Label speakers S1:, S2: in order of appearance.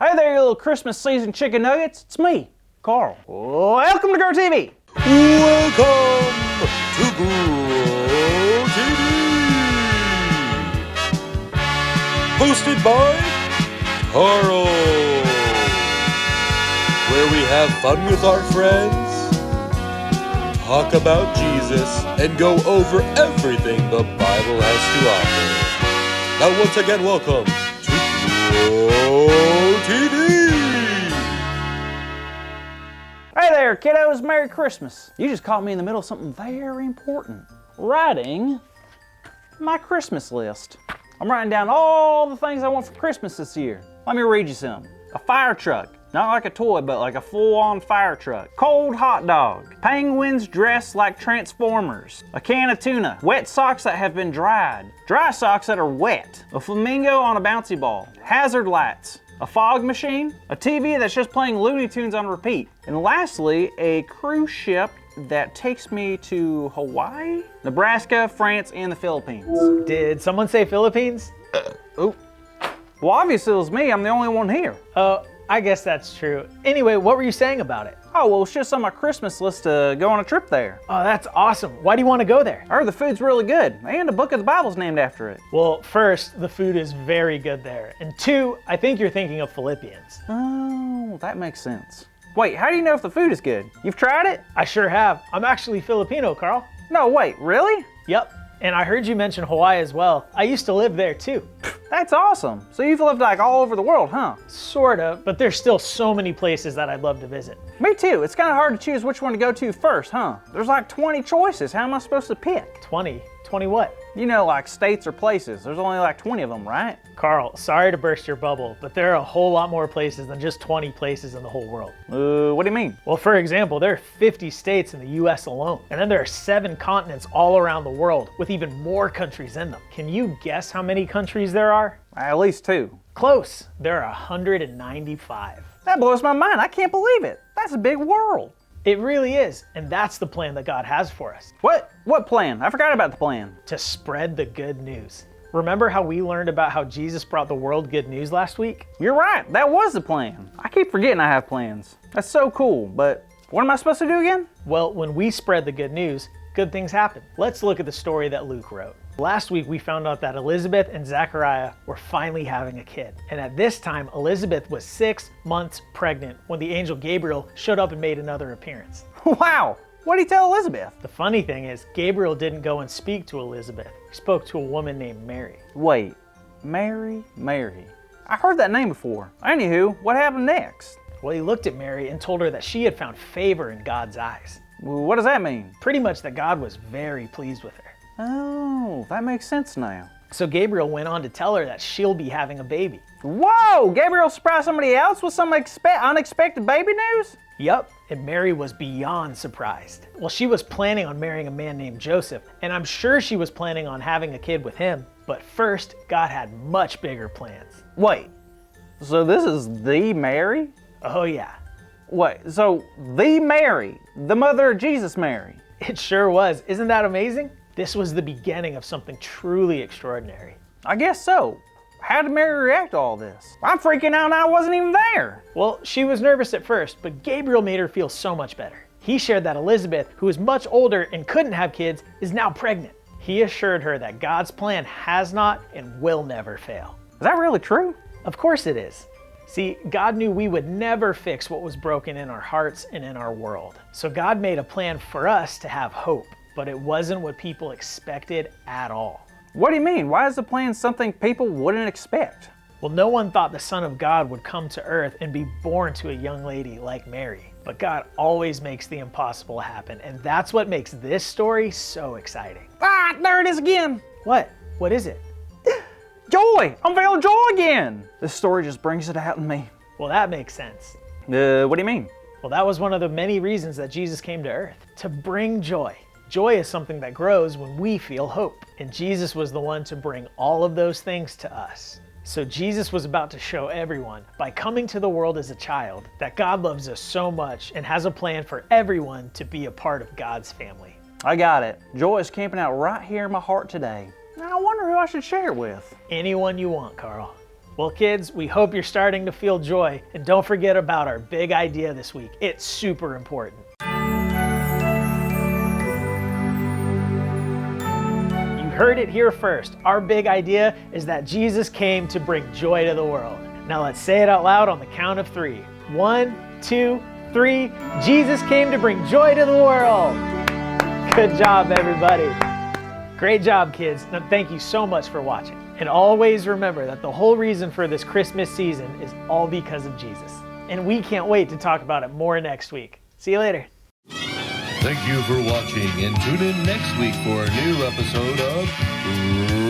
S1: Hey there, you little Christmas season chicken nuggets. It's me, Carl. Welcome to Grow TV.
S2: Welcome to Grow TV. Hosted by Carl. Where we have fun with our friends, talk about Jesus, and go over everything the Bible has to offer. Now once again, welcome to Grow TV.
S1: Hey there, kiddos. Merry Christmas. You just caught me in the middle of something very important. Writing my Christmas list. I'm writing down all the things I want for Christmas this year. Let me read you some. A fire truck. Not like a toy, but like a full-on fire truck. Cold hot dog. Penguins dressed like Transformers. A can of tuna. Wet socks that have been dried. Dry socks that are wet. A flamingo on a bouncy ball. Hazard lights. A fog machine. A TV that's just playing Looney Tunes on repeat. And lastly, a cruise ship that takes me to Hawaii, Nebraska, France, and the Philippines.
S3: Did someone say Philippines?
S1: Well, obviously it was me. I'm the only one here.
S3: I guess that's true. Anyway, what were you saying about it?
S1: Oh, well, it's just on my Christmas list to go on a trip there.
S3: Oh, that's awesome. Why do you want to go there?
S1: I heard the food's really good, and a book of the Bible's named after it.
S3: Well, first, the food is very good there. And two, I think you're thinking of Philippians.
S1: Oh, that makes sense. Wait, how do you know if the food is good? You've tried it?
S3: I sure have. I'm actually Filipino, Carl.
S1: No, wait, really?
S3: Yep. And I heard you mention Hawaii as well. I used to live there too.
S1: That's awesome. So you've lived like all over the world, huh?
S3: Sorta, but there's still so many places that I'd love to visit.
S1: Me too. It's kind of hard to choose which one to go to first, huh? There's like 20 choices. How am I supposed to pick?
S3: 20? 20 what?
S1: You know, like states or places. There's only like 20 of them, right?
S3: Carl, sorry to burst your bubble, but there are a whole lot more places than just 20 places in the whole world.
S1: What do you mean?
S3: Well, for example, there are 50 states in the US alone, and then there are 7 continents all around the world with even more countries in them. Can you guess how many countries there are?
S1: At least 2.
S3: Close. There are 195.
S1: That blows my mind. I can't believe it. That's a big world.
S3: It really is, and that's the plan that God has for us.
S1: What plan? I forgot about the plan.
S3: To spread the good news. Remember how we learned about how Jesus brought the world good news last week?
S1: You're right. That was the plan. I keep forgetting I have plans. That's so cool, but what am I supposed to do again?
S3: Well, when we spread the good news, good things happen. Let's look at the story that Luke wrote. Last week, we found out that Elizabeth and Zachariah were finally having a kid. And at this time, Elizabeth was 6 months pregnant when the angel Gabriel showed up and made another appearance.
S1: Wow! What did he tell Elizabeth?
S3: The funny thing is, Gabriel didn't go and speak to Elizabeth. He spoke to a woman named Mary.
S1: Wait, Mary? I heard that name before. Anywho, what happened next?
S3: Well, he looked at Mary and told her that she had found favor in God's eyes.
S1: Well, what does that mean?
S3: Pretty much that God was very pleased with her.
S1: Oh, that makes sense now.
S3: So Gabriel went on to tell her that she'll be having a baby.
S1: Whoa! Gabriel surprised somebody else with some unexpected baby news?
S3: Yup, and Mary was beyond surprised. Well, she was planning on marrying a man named Joseph, and I'm sure she was planning on having a kid with him. But first, God had much bigger plans.
S1: Wait, so this is the Mary?
S3: Oh yeah.
S1: Wait, so the Mary, the mother of Jesus Mary?
S3: It sure was. Isn't that amazing? This was the beginning of something truly extraordinary.
S1: I guess so. How did Mary react to all this? I'm freaking out and I wasn't even there.
S3: Well, she was nervous at first, but Gabriel made her feel so much better. He shared that Elizabeth, who is much older and couldn't have kids, is now pregnant. He assured her that God's plan has not and will never fail.
S1: Is that really true?
S3: Of course it is. See, God knew we would never fix what was broken in our hearts and in our world. So God made a plan for us to have hope, but it wasn't what people expected at all.
S1: What do you mean? Why is the plan something people wouldn't expect?
S3: Well, no one thought the Son of God would come to earth and be born to a young lady like Mary. But God always makes the impossible happen, and that's what makes this story so exciting.
S1: Ah, there it is again.
S3: What? What is it?
S1: Joy! I'm feeling joy again. This story just brings it out in me.
S3: Well, that makes sense.
S1: What do you mean?
S3: Well, that was one of the many reasons that Jesus came to earth, to bring joy. Joy is something that grows when we feel hope, and Jesus was the one to bring all of those things to us. So Jesus was about to show everyone, by coming to the world as a child, that God loves us so much and has a plan for everyone to be a part of God's family.
S1: I got it. Joy is camping out right here in my heart today. I wonder who I should share it with.
S3: Anyone you want, Carl. Well, kids, we hope you're starting to feel joy, and don't forget about our big idea this week. It's super important. You heard it here first. Our big idea is that Jesus came to bring joy to the world. Now let's say it out loud on the count of 3. 1, 2, 3. Jesus came to bring joy to the world. Good job, everybody. Great job, kids. Now, thank you so much for watching. And always remember that the whole reason for this Christmas season is all because of Jesus. And we can't wait to talk about it more next week. See you later.
S2: Thank you for watching, and tune in next week for a new episode of